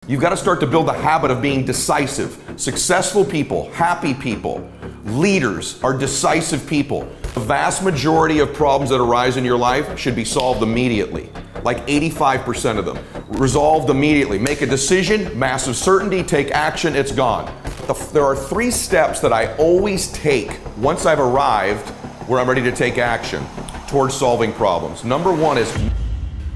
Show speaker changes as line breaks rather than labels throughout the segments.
You've got to start to build the habit of being decisive. Successful people, happy people, leaders are decisive people. The vast majority of problems that arise in your life should be solved immediately. Like 85% of them. Resolved immediately. Make a decision, massive certainty, take action, it's gone. There are 3 steps that I always take once I've arrived where I'm ready to take action towards solving problems. Number 1 is,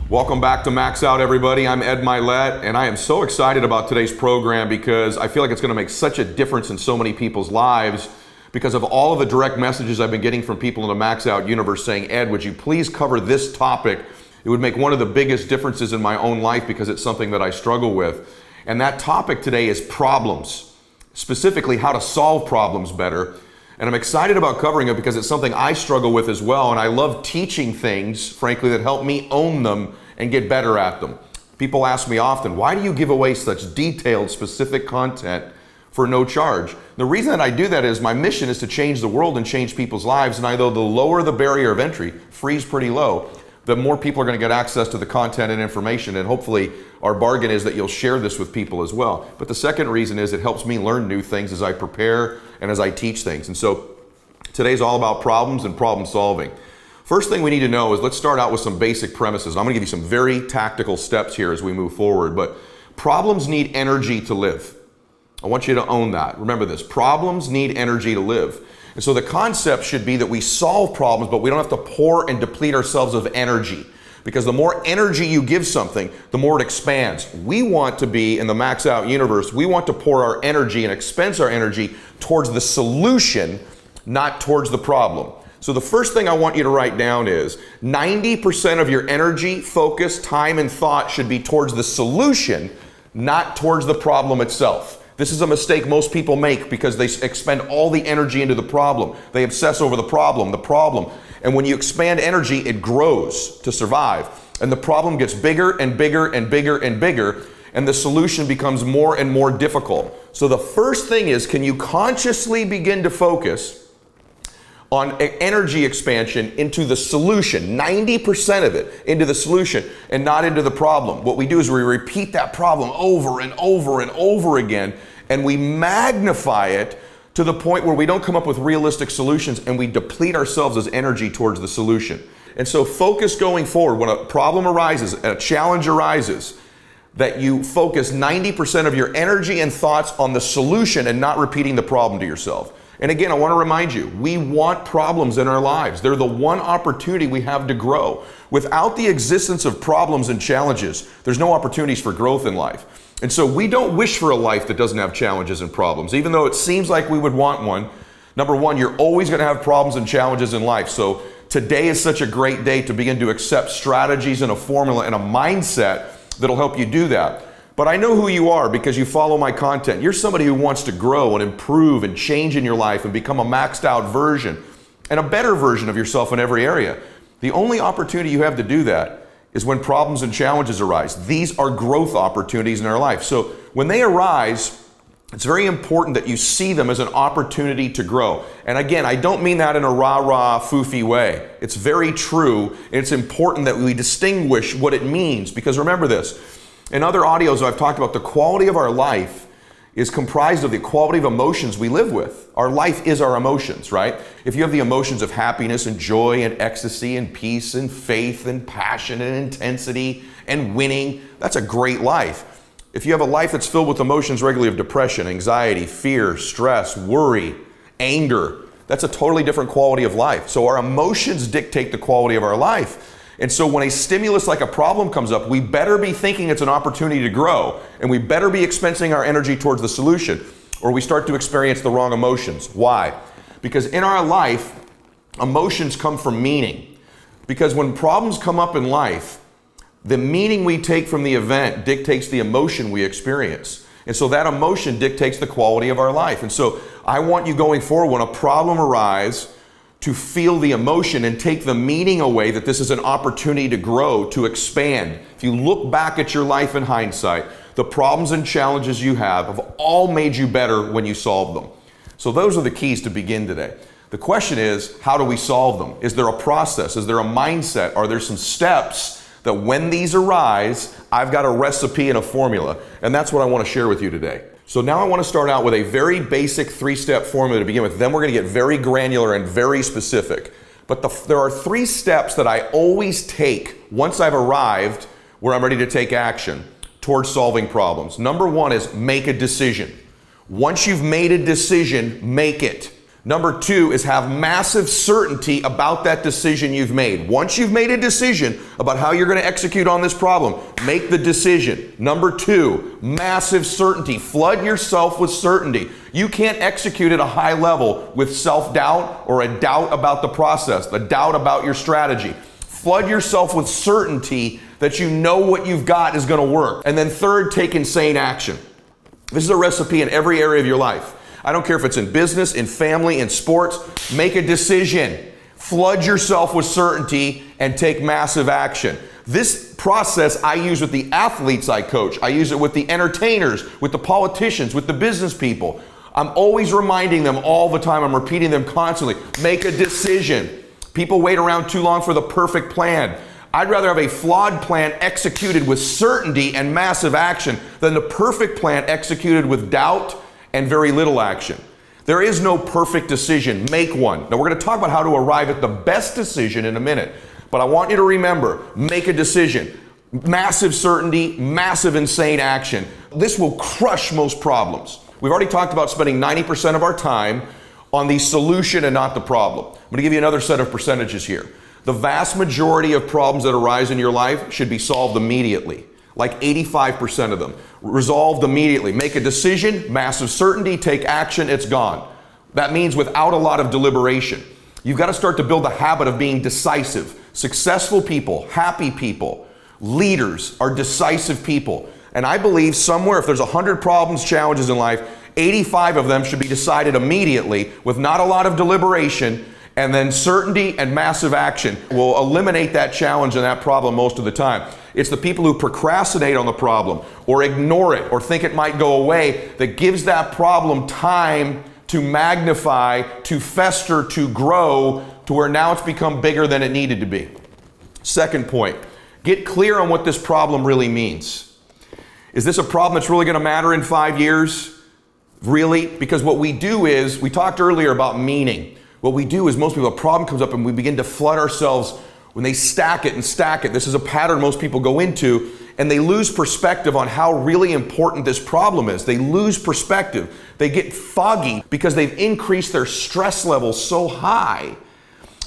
welcome back to Max Out, everybody. I'm Ed Mylett, and I am so excited about today's program because I feel like it's going to make such a difference in so many people's lives because of all of the direct messages I've been getting from people in the Max Out universe saying, Ed, would you please cover this topic? It would make one of the biggest differences in my own life because it's something that I struggle with. And that topic today is problems, specifically how to solve problems better. And I'm excited about covering it because it's something I struggle with as well. And I love teaching things, frankly, that help me own them and get better at them. People ask me often, why do you give away such detailed, specific content for no charge? The reason that I do that is my mission is to change the world and change people's lives. And I know the lower the barrier of entry, free's pretty low, the more people are going to get access to the content and information. And hopefully our bargain is that you'll share this with people as well. But the second reason is it helps me learn new things as I prepare and as I teach things. And so today's all about problems and problem solving. First thing we need to know is let's start out with some basic premises. I'm going to give you some very tactical steps here as we move forward. But problems need energy to live. I want you to own that. Remember this. Problems need energy to live. And so the concept should be that we solve problems, but we don't have to pour and deplete ourselves of energy. Because the more energy you give something, the more it expands. We want to be in the Max Out universe, we want to pour our energy and expense our energy towards the solution, not towards the problem. So the first thing I want you to write down is 90% of your energy, focus, time, and thought should be towards the solution, not towards the problem itself. This is a mistake most people make because they expend all the energy into the problem. They obsess over the problem. And when you expand energy, it grows to survive. And the problem gets bigger and bigger and bigger and bigger, and the solution becomes more and more difficult. So the first thing is, can you consciously begin to focus on energy expansion into the solution, 90% of it into the solution and not into the problem? What we do is we repeat that problem over and over and over again, and we magnify it to the point where we don't come up with realistic solutions and we deplete ourselves as energy towards the solution. And so focus going forward, when a problem arises, a challenge arises, that you focus 90% of your energy and thoughts on the solution and not repeating the problem to yourself. And again, I want to remind you, we want problems in our lives. They're the one opportunity we have to grow. Without the existence of problems and challenges, there's no opportunities for growth in life. And so we don't wish for a life that doesn't have challenges and problems, even though it seems like we would want one. Number one, you're always going to have problems and challenges in life. So today is such a great day to begin to accept strategies and a formula and a mindset that'll help you do that. But I know who you are because you follow my content. You're somebody who wants to grow and improve and change in your life and become a maxed out version and a better version of yourself in every area. The only opportunity you have to do that is when problems and challenges arise. These are growth opportunities in our life. So when they arise, it's very important that you see them as an opportunity to grow. And again, I don't mean that in a rah-rah, foofy way. It's very true. It's important that we distinguish what it means, because remember this. In other audios, I've talked about the quality of our life is comprised of the quality of emotions we live with. Our life is our emotions, right? If you have the emotions of happiness and joy and ecstasy and peace and faith and passion and intensity and winning, that's a great life. If you have a life that's filled with emotions regularly of depression, anxiety, fear, stress, worry, anger, that's a totally different quality of life. So our emotions dictate the quality of our life. And so when a stimulus like a problem comes up, we better be thinking it's an opportunity to grow, and we better be expensing our energy towards the solution, or we start to experience the wrong emotions. Why? Because in our life, emotions come from meaning. Because when problems come up in life, the meaning we take from the event dictates the emotion we experience. And so that emotion dictates the quality of our life. And so I want you going forward, when a problem arises, to feel the emotion and take the meaning away that this is an opportunity to grow, to expand. If you look back at your life in hindsight, the problems and challenges you have all made you better when you solved them. So those are the keys to begin today. The question is, how do we solve them? Is there a process? Is there a mindset? Are there some steps that when these arise, I've got a recipe and a formula. And that's what I want to share with you today. So now I want to start out with a very basic 3-step formula to begin with. Then we're going to get very granular and very specific. But there are 3 steps that I always take once I've arrived where I'm ready to take action towards solving problems. Number 1 is make a decision. Once you've made a decision, make it. Number 2 is have massive certainty about that decision you've made. Once you've made a decision about how you're going to execute on this problem, make the decision. Number 2, massive certainty. Flood yourself with certainty. You can't execute at a high level with self-doubt or a doubt about the process, a doubt about your strategy. Flood yourself with certainty that you know what you've got is going to work. And then 3rd, take insane action. This is a recipe in every area of your life. I don't care if it's in business, in family, in sports. Make a decision. Flood yourself with certainty and take massive action. This process I use with the athletes I coach. I use it with the entertainers, with the politicians, with the business people. I'm always reminding them all the time. I'm repeating them constantly. Make a decision. People wait around too long for the perfect plan. I'd rather have a flawed plan executed with certainty and massive action than the perfect plan executed with doubt and very little action. There is no perfect decision. Make one. Now we're going to talk about how to arrive at the best decision in a minute. But I want you to remember, make a decision. Massive certainty, massive insane action. This will crush most problems. We've already talked about spending 90% of our time on the solution and not the problem. I'm going to give you another set of percentages here. The vast majority of problems that arise in your life should be solved immediately. Like 85% of them. Resolved immediately. Make a decision, massive certainty, take action, it's gone. That means without a lot of deliberation. You've got to start to build the habit of being decisive. Successful people, happy people, leaders are decisive people. And I believe somewhere, if there's 100 problems, challenges in life, 85 of them should be decided immediately with not a lot of deliberation, and then certainty and massive action will eliminate that challenge and that problem most of the time. It's the people who procrastinate on the problem or ignore it or think it might go away that gives that problem time to magnify, to fester, to grow, to where now it's become bigger than it needed to be. Second point, get clear on what this problem really means. Is this a problem that's really going to matter in 5 years? Really? Because what we do is, we talked earlier about meaning. What we do is most people, a problem comes up and we begin to flood ourselves when they stack it and stack it. This is a pattern most people go into, and they lose perspective on how really important this problem is. They lose perspective. They get foggy because they've increased their stress level so high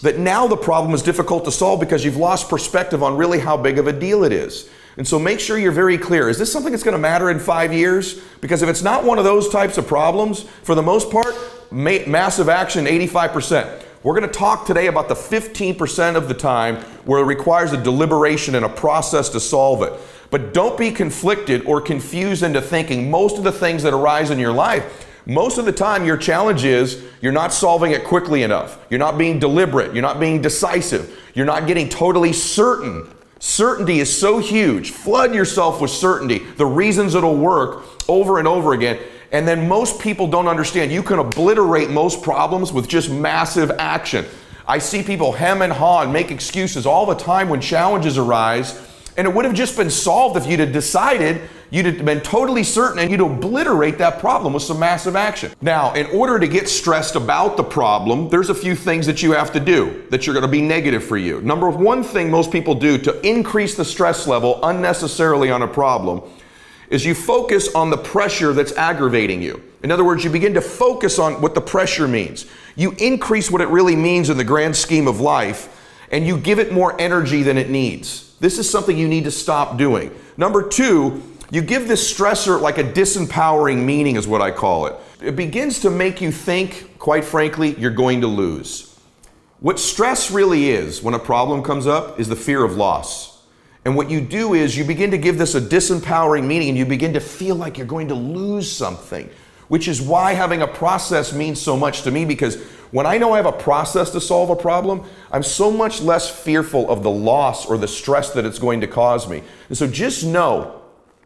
that now the problem is difficult to solve because you've lost perspective on really how big of a deal it is. And so make sure you're very clear. Is this something that's going to matter in 5 years? Because if it's not one of those types of problems, for the most part, massive action, 85%. We're going to talk today about the 15% of the time where it requires a deliberation and a process to solve it. But don't be conflicted or confused into thinking most of the things that arise in your life, most of the time your challenge is you're not solving it quickly enough. You're not being deliberate. You're not being decisive. You're not getting totally certain. Certainty is so huge. Flood yourself with certainty, the reasons it'll work over and over again. And then most people don't understand. You can obliterate most problems with just massive action. I see people hem and haw and make excuses all the time when challenges arise, and it would have just been solved if you'd have decided, you'd have been totally certain, and you'd obliterate that problem with some massive action. Now, in order to get stressed about the problem, there's a few things that you have to do that are going to be negative for you. Number one thing most people do to increase the stress level unnecessarily on a problem is you focus on the pressure that's aggravating you. In other words, you begin to focus on what the pressure means. You increase what it really means in the grand scheme of life, and you give it more energy than it needs. This is something you need to stop doing. Number two, you give this stressor like a disempowering meaning is what I call it. It begins to make you think, quite frankly, you're going to lose. What stress really is when a problem comes up is the fear of loss. And what you do is you begin to give this a disempowering meaning, and you begin to feel like you're going to lose something, which is why having a process means so much to me, because when I know I have a process to solve a problem, I'm so much less fearful of the loss or the stress that it's going to cause me. And so just know,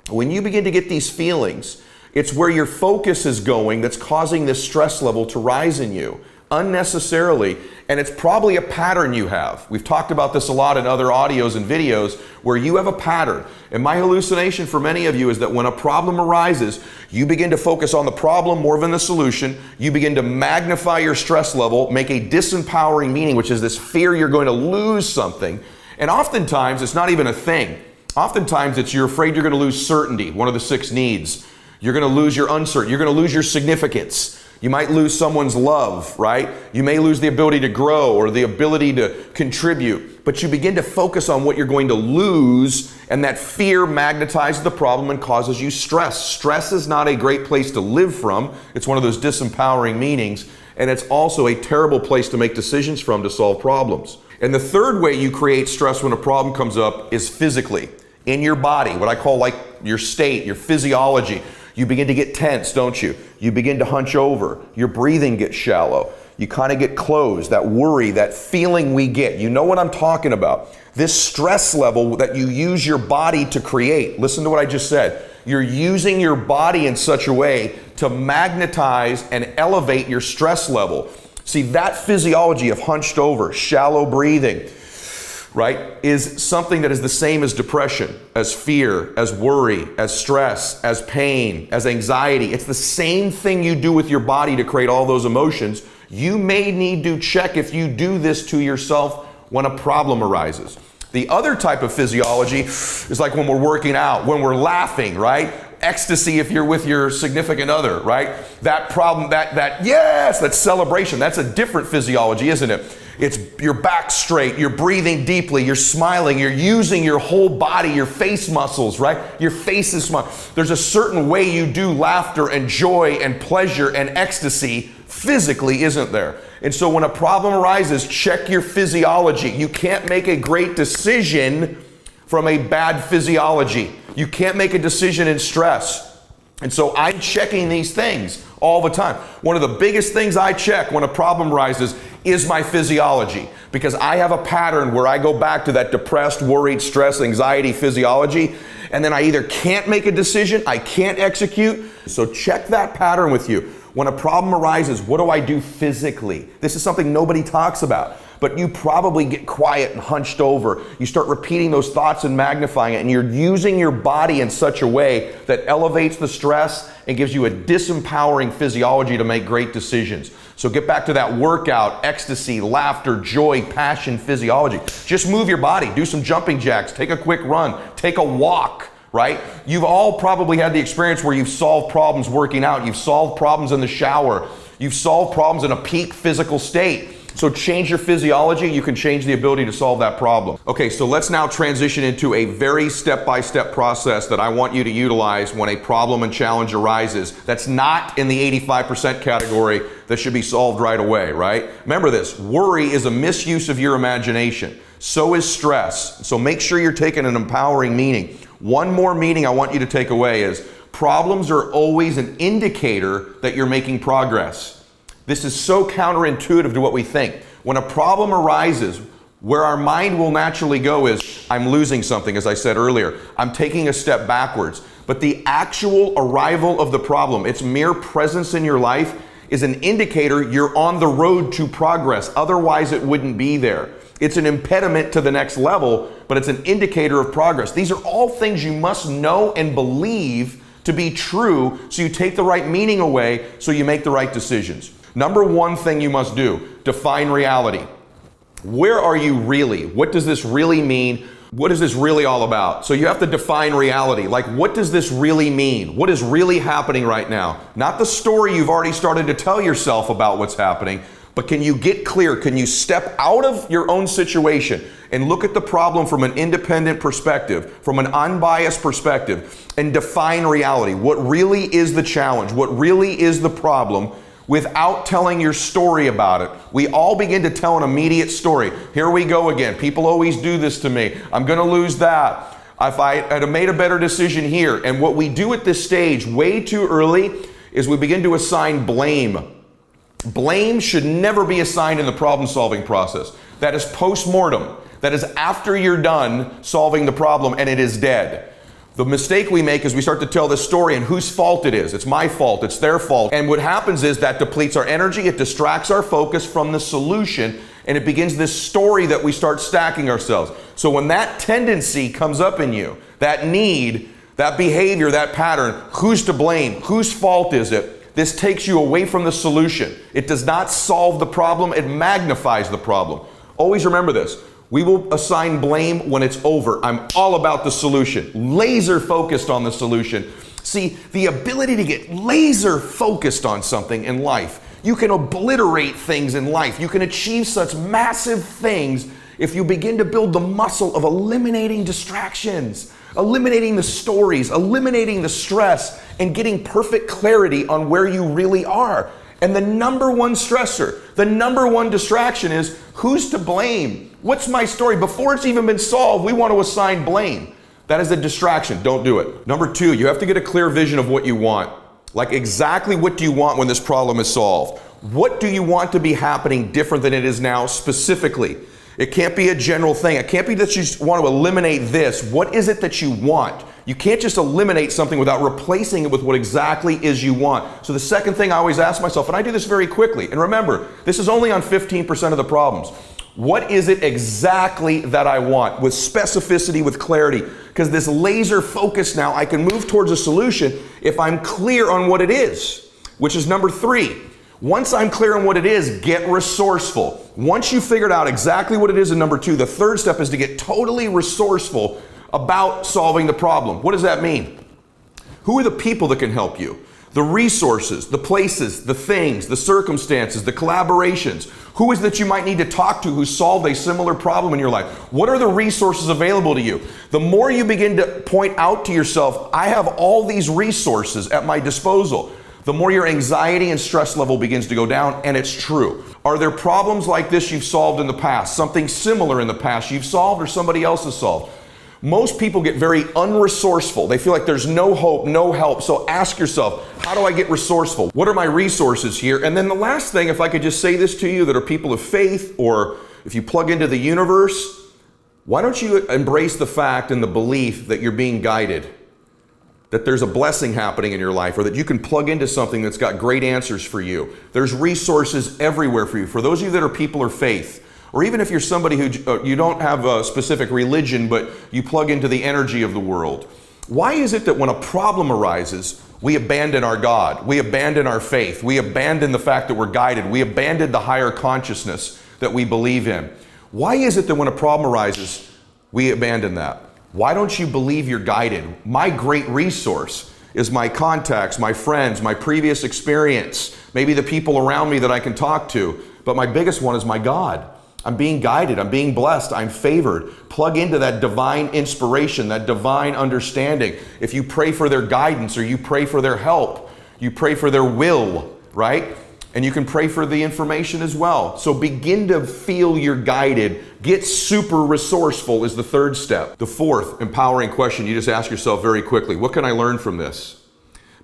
when you begin to get these feelings, it's where your focus is going that's causing this stress level to rise in you. unnecessarily, and it's probably a pattern you have. We've talked about this a lot in other audios and videos where you have a pattern. And my hallucination for many of you is that when a problem arises, you begin to focus on the problem more than the solution. You begin to magnify your stress level, make a disempowering meaning, which is this fear you're going to lose something. And oftentimes, it's not even a thing. Oftentimes, it's you're afraid you're going to lose certainty, one of the 6 needs. You're going to lose your uncertainty. You're going to lose your significance. You might lose someone's love, right? You may lose the ability to grow or the ability to contribute. But you begin to focus on what you're going to lose, and that fear magnetizes the problem and causes you stress. Stress is not a great place to live from. It's one of those disempowering meanings, and it's also a terrible place to make decisions from to solve problems. And the third way you create stress when a problem comes up is physically, in your body, what I call like your state, your physiology. You begin to get tense, don't you? You begin to hunch over. Your breathing gets shallow. You kind of get closed. That worry, that feeling we get. You know what I'm talking about. This stress level that you use your body to create. Listen to what I just said. You're using your body in such a way to magnetize and elevate your stress level. See, that physiology of hunched over, shallow breathing, right, is something that is the same as depression, as fear, as worry, as stress, as pain, as anxiety. It's the same thing you do with your body to create all those emotions. You may need to check if you do this to yourself when a problem arises. The other type of physiology is like when we're working out, when we're laughing, right? Ecstasy if you're with your significant other, right? That problem, yes, that celebration, that's a different physiology, isn't it? It's your back straight, you're breathing deeply, you're smiling, you're using your whole body, your face muscles, right? Your face is smiling. There's a certain way you do laughter and joy and pleasure and ecstasy physically, isn't there? And so when a problem arises, check your physiology. You can't make a great decision from a bad physiology. You can't make a decision in stress. And so I'm checking these things all the time. One of the biggest things I check when a problem arises is my physiology, because I have a pattern where I go back to that depressed, worried, stress, anxiety physiology, and then I either can't make a decision, I can't execute. So check that pattern with you. When a problem arises, what do I do physically? This is something nobody talks about. But you probably get quiet and hunched over. You start repeating those thoughts and magnifying it, and you're using your body in such a way that elevates the stress and gives you a disempowering physiology to make great decisions. So get back to that workout, ecstasy, laughter, joy, passion, physiology. Just move your body. Do some jumping jacks. Take a quick run. Take a walk, right? You've all probably had the experience where you've solved problems working out. You've solved problems in the shower. You've solved problems in a peak physical state. So change your physiology, you can change the ability to solve that problem. Okay, so let's now transition into a very step-by-step process that I want you to utilize when a problem and challenge arises. That's not in the 85% category that should be solved right away, right? Remember this, worry is a misuse of your imagination. So is stress. So make sure you're taking an empowering meaning. One more meaning I want you to take away is problems are always an indicator that you're making progress. This is so counterintuitive to what we think. When a problem arises, where our mind will naturally go is, I'm losing something, as I said earlier. I'm taking a step backwards. But the actual arrival of the problem, its mere presence in your life, is an indicator you're on the road to progress. Otherwise, it wouldn't be there. It's an impediment to the next level, but it's an indicator of progress. These are all things you must know and believe to be true, so you take the right meaning away, so you make the right decisions. Number one thing you must do, define reality. Where are you really? What does this really mean? What is this really all about? So you have to define reality. Like, what does this really mean? What is really happening right now? Not the story you've already started to tell yourself about what's happening, but can you get clear? Can you step out of your own situation and look at the problem from an independent perspective, from an unbiased perspective, and define reality? What really is the challenge? What really is the problem? Without telling your story about it. We all begin to tell an immediate story. Here we go again. People always do this to me. I'm going to lose that. If I had made a better decision here. And what we do at this stage way too early is we begin to assign blame. Blame should never be assigned in the problem-solving process. That is post-mortem. That is after you're done solving the problem and it is dead. The mistake we make is we start to tell this story and whose fault it is. It's my fault, it's their fault. And what happens is that depletes our energy, it distracts our focus from the solution, and it begins this story that we start stacking ourselves. So when that tendency comes up in you, that need, that behavior, that pattern, who's to blame? Whose fault is it? This takes you away from the solution. It does not solve the problem, it magnifies the problem. Always remember this. We will assign blame when it's over. I'm all about the solution. Laser focused on the solution. See, the ability to get laser focused on something in life. You can obliterate things in life. You can achieve such massive things if you begin to build the muscle of eliminating distractions, eliminating the stories, eliminating the stress, and getting perfect clarity on where you really are. And the number one stressor, the number one distraction is, who's to blame? What's my story? Before it's even been solved, we want to assign blame. That is a distraction. Don't do it. Number two, you have to get a clear vision of what you want. Like exactly what do you want when this problem is solved? What do you want to be happening different than it is now specifically? It can't be a general thing. It can't be that you want to eliminate this. What is it that you want? You can't just eliminate something without replacing it with what exactly is you want. So the second thing I always ask myself, and I do this very quickly, and remember, this is only on 15% of the problems. What is it exactly that I want? With specificity, with clarity. Because this laser focus now, I can move towards a solution if I'm clear on what it is, which is number three. Once I'm clear on what it is, get resourceful. Once you figured out exactly what it is in number two, the third step is to get totally resourceful about solving the problem. What does that mean? Who are the people that can help you? The resources, the places, the things, the circumstances, the collaborations. Who is that you might need to talk to who solved a similar problem in your life? What are the resources available to you? The more you begin to point out to yourself, I have all these resources at my disposal, the more your anxiety and stress level begins to go down, and it's true. Are there problems like this you've solved in the past? Something similar in the past you've solved or somebody else has solved? Most people get very unresourceful. They feel like there's no hope, no help. So ask yourself, how do I get resourceful? What are my resources here? And then the last thing, if I could just say this to you that are people of faith, or if you plug into the universe, why don't you embrace the fact and the belief that you're being guided, that there's a blessing happening in your life, or that you can plug into something that's got great answers for you. There's resources everywhere for you. For those of you that are people of faith, or even if you're somebody who you don't have a specific religion, but you plug into the energy of the world. Why is it that when a problem arises, we abandon our God, we abandon our faith, we abandon the fact that we're guided, we abandon the higher consciousness that we believe in? Why is it that when a problem arises, we abandon that? Why don't you believe you're guided? My great resource is my contacts, my friends, my previous experience, maybe the people around me that I can talk to, but my biggest one is my God. I'm being guided, I'm being blessed, I'm favored. Plug into that divine inspiration, that divine understanding. If you pray for their guidance, or you pray for their help, you pray for their will, right? And you can pray for the information as well. So begin to feel you're guided. Get super resourceful is the third step. The fourth empowering question you just ask yourself very quickly, what can I learn from this?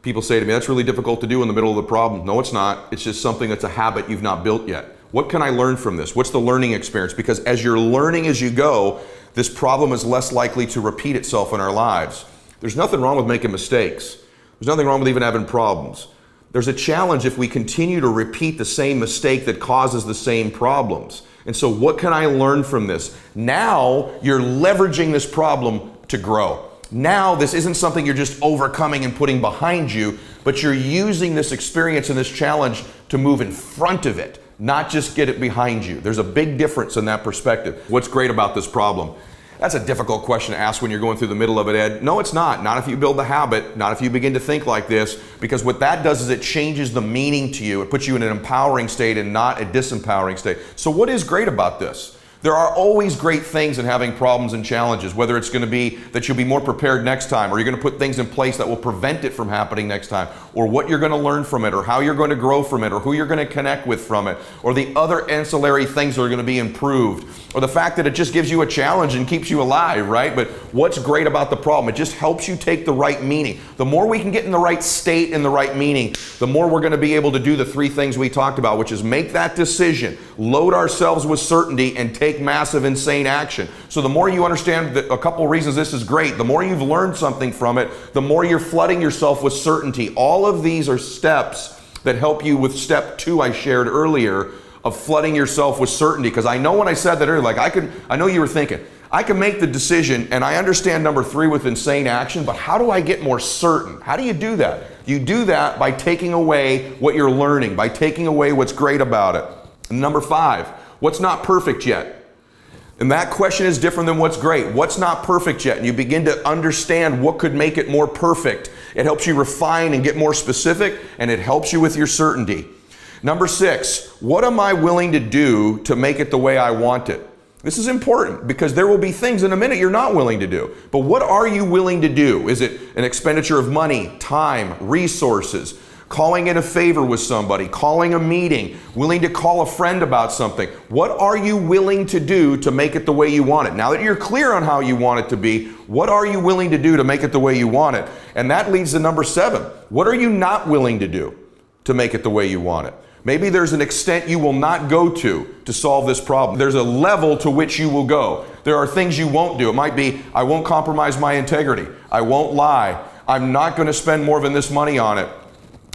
People say to me, that's really difficult to do in the middle of the problem. No, it's not. It's just something that's a habit you've not built yet. What can I learn from this? What's the learning experience? Because as you're learning as you go, this problem is less likely to repeat itself in our lives. There's nothing wrong with making mistakes. There's nothing wrong with even having problems. There's a challenge if we continue to repeat the same mistake that causes the same problems. And so what can I learn from this? Now you're leveraging this problem to grow. Now this isn't something you're just overcoming and putting behind you, but you're using this experience and this challenge to move in front of it, not just get it behind you. There's a big difference in that perspective. What's great about this problem? That's a difficult question to ask when you're going through the middle of it, Ed. No, it's not. Not if you build the habit, not if you begin to think like this, because what that does is it changes the meaning to you. It puts you in an empowering state and not a disempowering state. So what is great about this? There are always great things in having problems and challenges, whether it's going to be that you'll be more prepared next time, or you're going to put things in place that will prevent it from happening next time, or what you're going to learn from it, or how you're going to grow from it, or who you're going to connect with from it, or the other ancillary things that are going to be improved, or the fact that it just gives you a challenge and keeps you alive, right? But what's great about the problem? It just helps you take the right meaning. The more we can get in the right state and the right meaning, the more we're going to be able to do the three things we talked about, which is make that decision, load ourselves with certainty, and take take massive, insane action. So the more you understand a couple reasons this is great, the more you've learned something from it, the more you're flooding yourself with certainty. All of these are steps that help you with step 2 I shared earlier of flooding yourself with certainty. Because I know when I said that earlier, like I know you were thinking, I can make the decision, and I understand number 3 with insane action, but how do I get more certain? How do you do that? You do that by taking away what you're learning, by taking away what's great about it. And number 5, what's not perfect yet? And that question is different than what's great. What's not perfect yet? And you begin to understand what could make it more perfect. It helps you refine and get more specific, and it helps you with your certainty. Number 6, what am I willing to do to make it the way I want it? This is important because there will be things in a minute you're not willing to do. But what are you willing to do? Is it an expenditure of money, time, resources, calling in a favor with somebody, calling a meeting, willing to call a friend about something? What are you willing to do to make it the way you want it? Now that you're clear on how you want it to be, what are you willing to do to make it the way you want it? And that leads to number 7. What are you not willing to do to make it the way you want it? Maybe there's an extent you will not go to solve this problem. There's a level to which you will go. There are things you won't do. It might be, I won't compromise my integrity. I won't lie. I'm not going to spend more than this money on it,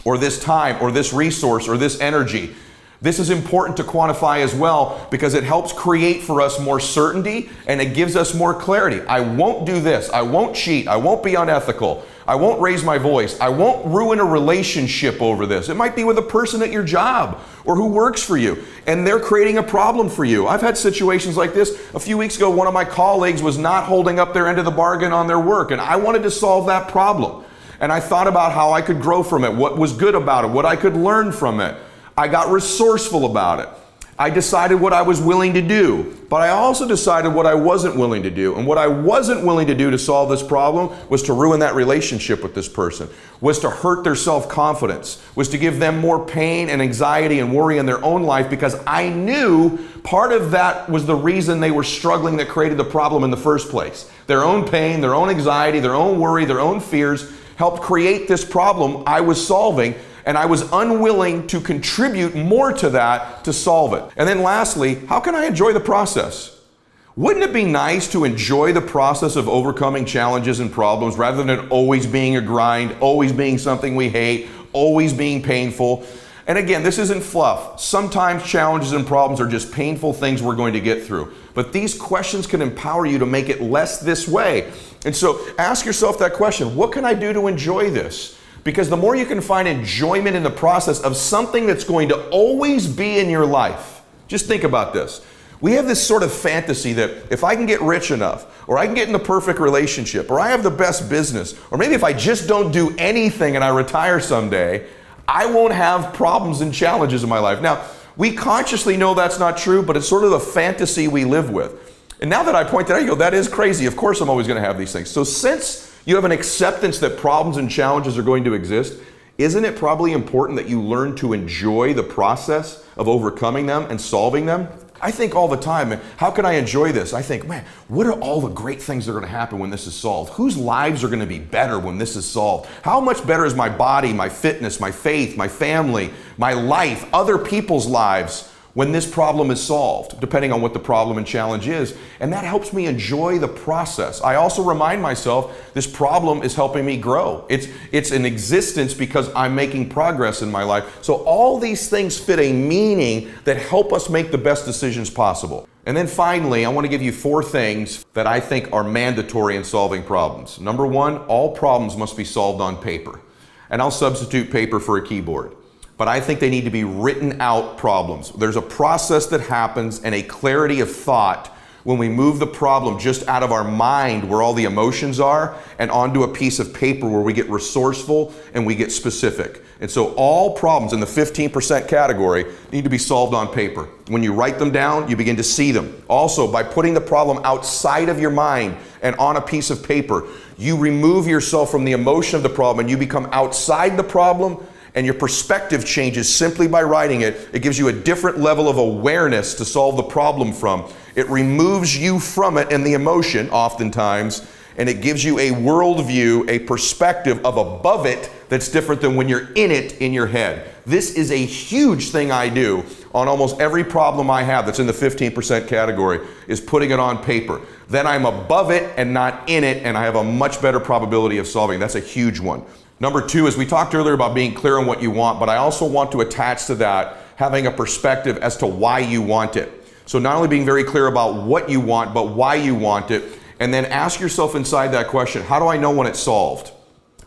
or this time, or this resource, or this energy. This is important to quantify as well because it helps create for us more certainty and it gives us more clarity. I won't do this. I won't cheat. I won't be unethical. I won't raise my voice. I won't ruin a relationship over this. It might be with a person at your job or who works for you and they're creating a problem for you. I've had situations like this. A few weeks ago, one of my colleagues was not holding up their end of the bargain on their work and I wanted to solve that problem. And I thought about how I could grow from it, what was good about it, what I could learn from it. I got resourceful about it. I decided what I was willing to do, but I also decided what I wasn't willing to do. And what I wasn't willing to do to solve this problem was to ruin that relationship with this person, was to hurt their self-confidence, was to give them more pain and anxiety and worry in their own life because I knew part of that was the reason they were struggling that created the problem in the first place. Their own pain, their own anxiety, their own worry, their own fears helped create this problem I was solving. And I was unwilling to contribute more to that to solve it. And then lastly, how can I enjoy the process? Wouldn't it be nice to enjoy the process of overcoming challenges and problems rather than always being a grind, always being something we hate, always being painful? And again, this isn't fluff. Sometimes challenges and problems are just painful things we're going to get through. But these questions can empower you to make it less this way. And so ask yourself that question, what can I do to enjoy this? Because the more you can find enjoyment in the process of something that's going to always be in your life. Just think about this. We have this sort of fantasy that if I can get rich enough, or I can get in the perfect relationship, or I have the best business, or maybe if I just don't do anything and I retire someday, I won't have problems and challenges in my life. Now, we consciously know that's not true, but it's sort of the fantasy we live with. And now that I point that out, you go, that is crazy. Of course I'm always going to have these things. So since you have an acceptance that problems and challenges are going to exist, isn't it probably important that you learn to enjoy the process of overcoming them and solving them? I think all the time, man, how can I enjoy this? I think, man, what are all the great things that are going to happen when this is solved? Whose lives are going to be better when this is solved? How much better is my body, my fitness, my faith, my family, my life, other people's lives when this problem is solved, depending on what the problem and challenge is. And that helps me enjoy the process. I also remind myself this problem is helping me grow. It's an existence because I'm making progress in my life. So all these things fit a meaning that help us make the best decisions possible. And then finally, I want to give you 4 things that I think are mandatory in solving problems. Number 1, all problems must be solved on paper. And I'll substitute paper for a keyboard. But I think they need to be written out problems. There's a process that happens and a clarity of thought when we move the problem just out of our mind where all the emotions are and onto a piece of paper where we get resourceful and we get specific. And so all problems in the 15% category need to be solved on paper. When you write them down, you begin to see them. Also, by putting the problem outside of your mind and on a piece of paper, you remove yourself from the emotion of the problem and you become outside the problem. And your perspective changes simply by writing it. It gives you a different level of awareness to solve the problem from. It removes you from it and the emotion, oftentimes, and it gives you a worldview, a perspective of above it that's different than when you're in it in your head. This is a huge thing I do on almost every problem I have that's in the 15% category is putting it on paper. Then I'm above it and not in it, and I have a much better probability of solving. That's a huge one. Number two is we talked earlier about being clear on what you want, but I also want to attach to that having a perspective as to why you want it. So not only being very clear about what you want, but why you want it, and then ask yourself inside that question, how do I know when it's solved?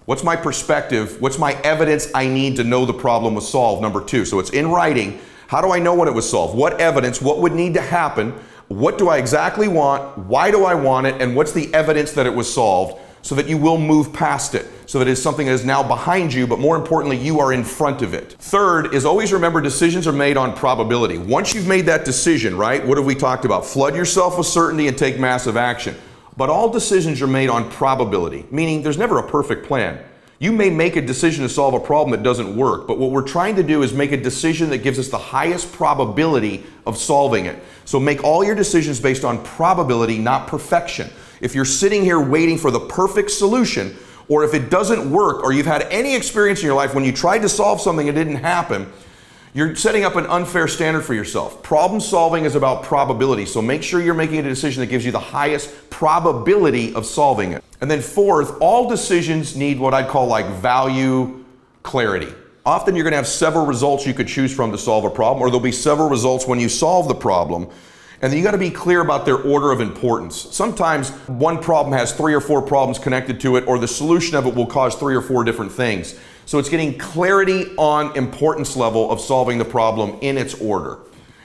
What's my perspective? What's my evidence I need to know the problem was solved? Number two, so it's in writing. How do I know when it was solved? What evidence? What would need to happen? What do I exactly want? Why do I want it? And what's the evidence that it was solved? So that you will move past it, so that it's something that is now behind you, but more importantly, you are in front of it. Third is always remember decisions are made on probability. Once you've made that decision, right, what have we talked about? Flood yourself with certainty and take massive action. But all decisions are made on probability, meaning there's never a perfect plan. You may make a decision to solve a problem that doesn't work, but what we're trying to do is make a decision that gives us the highest probability of solving it. So make all your decisions based on probability, not perfection. If you're sitting here waiting for the perfect solution, or if it doesn't work, or you've had any experience in your life when you tried to solve something and it didn't happen, you're setting up an unfair standard for yourself. Problem solving is about probability, so make sure you're making a decision that gives you the highest probability of solving it. And then fourth, all decisions need what I'd call like value clarity. Often you're going to have several results you could choose from to solve a problem, or there'll be several results when you solve the problem. And then you got to be clear about their order of importance. Sometimes one problem has 3 or 4 problems connected to it, or the solution of it will cause 3 or 4 different things. So it's getting clarity on importance level of solving the problem in its order.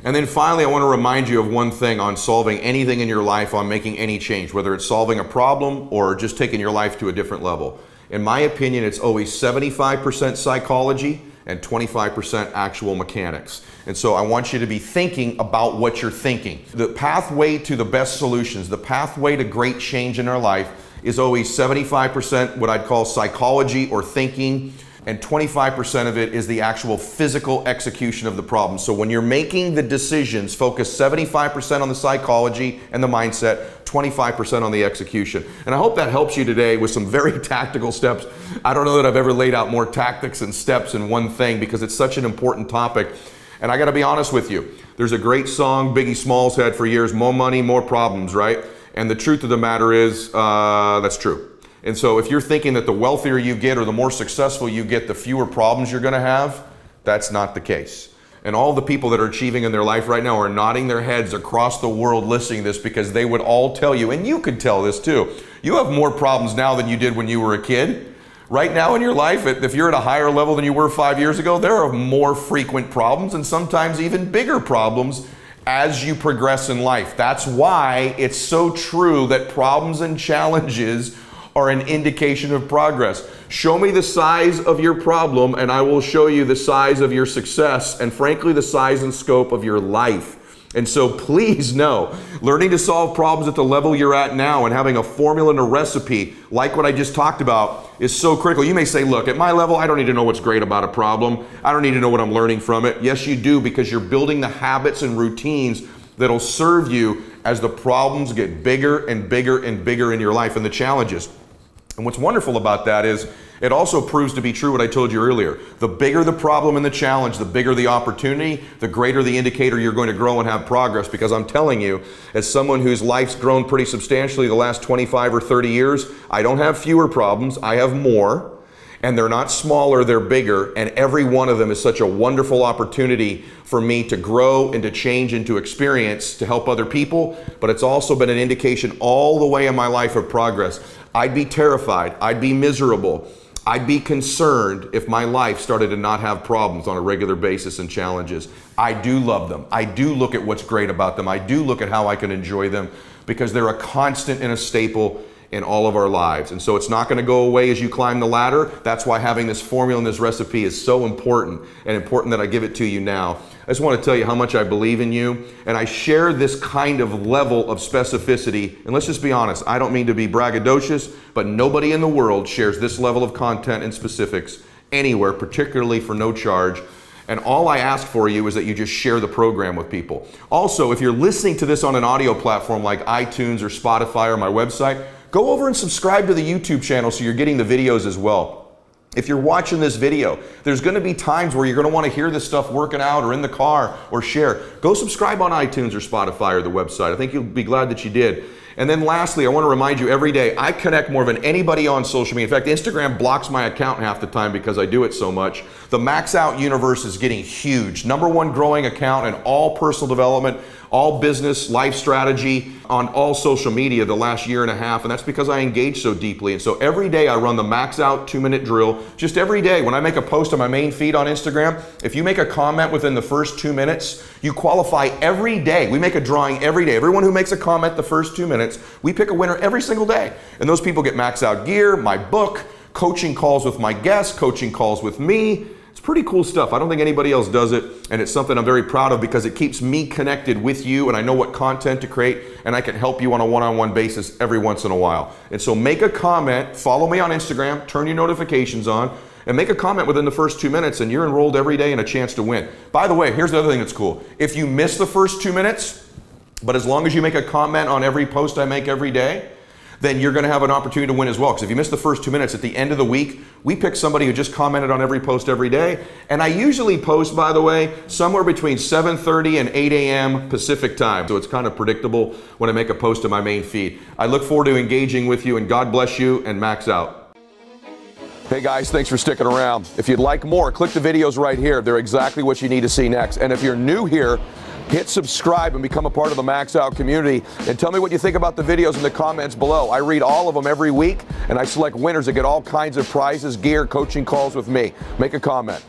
And then finally, I want to remind you of one thing on solving anything in your life, on making any change, whether it's solving a problem or just taking your life to a different level. In my opinion, it's always 75% psychology and 25% actual mechanics. And so I want you to be thinking about what you're thinking. The pathway to the best solutions, the pathway to great change in our life is always 75% what I'd call psychology or thinking, and 25% of it is the actual physical execution of the problem. So when you're making the decisions, focus 75% on the psychology and the mindset, 25% on the execution. And I hope that helps you today with some very tactical steps. I don't know that I've ever laid out more tactics and steps in one thing because it's such an important topic. And I got to be honest with you. There's a great song Biggie Smalls had for years, more money, more problems, right? And the truth of the matter is, that's true. And so if you're thinking that the wealthier you get or the more successful you get, the fewer problems you're going to have, that's not the case. And all the people that are achieving in their life right now are nodding their heads across the world listening to this because they would all tell you, and you could tell this too, you have more problems now than you did when you were a kid. Right now in your life, if you're at a higher level than you were 5 years ago, there are more frequent problems and sometimes even bigger problems as you progress in life. That's why it's so true that problems and challenges are an indication of progress. Show me the size of your problem and I will show you the size of your success and frankly the size and scope of your life. And so please know, learning to solve problems at the level you're at now and having a formula and a recipe like what I just talked about is so critical. You may say, look, at my level, I don't need to know what's great about a problem. I don't need to know what I'm learning from it. Yes, you do, because you're building the habits and routines that'll serve you as the problems get bigger and bigger and bigger in your life and the challenges. And what's wonderful about that is it also proves to be true what I told you earlier. The bigger the problem and the challenge, the bigger the opportunity, the greater the indicator you're going to grow and have progress. Because I'm telling you, as someone whose life's grown pretty substantially the last 25 or 30 years, I don't have fewer problems, I have more. And they're not smaller, they're bigger. And every one of them is such a wonderful opportunity for me to grow and to change and to experience to help other people. But it's also been an indication all the way in my life of progress. I'd be terrified, I'd be miserable, I'd be concerned if my life started to not have problems on a regular basis and challenges. I do love them. I do look at what's great about them. I do look at how I can enjoy them because they're a constant and a staple in all of our lives. And so it's not going to go away as you climb the ladder. That's why having this formula and this recipe is so important, and important that I give it to you now. I just want to tell you how much I believe in you, and I share this kind of level of specificity. And let's just be honest, I don't mean to be braggadocious, but nobody in the world shares this level of content and specifics anywhere, particularly for no charge. And all I ask for you is that you just share the program with people. Also, if you're listening to this on an audio platform like iTunes or Spotify or my website, go over and subscribe to the YouTube channel so you're getting the videos as well. If you're watching this video, there's going to be times where you're going to want to hear this stuff working out or in the car or share. Go subscribe on iTunes or Spotify or the website. I think you'll be glad that you did. And then lastly, I want to remind you every day, I connect more than anybody on social media. In fact, Instagram blocks my account half the time because I do it so much. The Max Out universe is getting huge. #1 growing account in all personal development, all business, life strategy, on all social media the last year and a half, and that's because I engage so deeply. And so every day I run the Max Out 2-minute drill. Just every day when I make a post on my main feed on Instagram, if you make a comment within the first 2 minutes, you qualify every day. We make a drawing every day. Everyone who makes a comment the first 2 minutes, we pick a winner every single day. And those people get Max Out gear, my book, coaching calls with my guests, coaching calls with me. It's pretty cool stuff. I don't think anybody else does it, and it's something I'm very proud of because it keeps me connected with you, and I know what content to create, and I can help you on a one-on-one basis every once in a while. And so make a comment, follow me on Instagram, turn your notifications on, and make a comment within the first 2 minutes, and you're enrolled every day and a chance to win. By the way, here's the other thing that's cool. If you miss the first 2 minutes, but as long as you make a comment on every post I make every day, then you're going to have an opportunity to win as well. Because if you miss the first 2 minutes, at the end of the week, we pick somebody who just commented on every post every day. And I usually post, by the way, somewhere between 7:30 and 8 a.m. Pacific time. So it's kind of predictable when I make a post to my main feed. I look forward to engaging with you, and God bless you, and Max Out. Hey guys, thanks for sticking around. If you'd like more, click the videos right here. They're exactly what you need to see next. And if you're new here, hit subscribe and become a part of the Max Out community. And tell me what you think about the videos in the comments below. I read all of them every week, and I select winners that get all kinds of prizes, gear, coaching calls with me. Make a comment.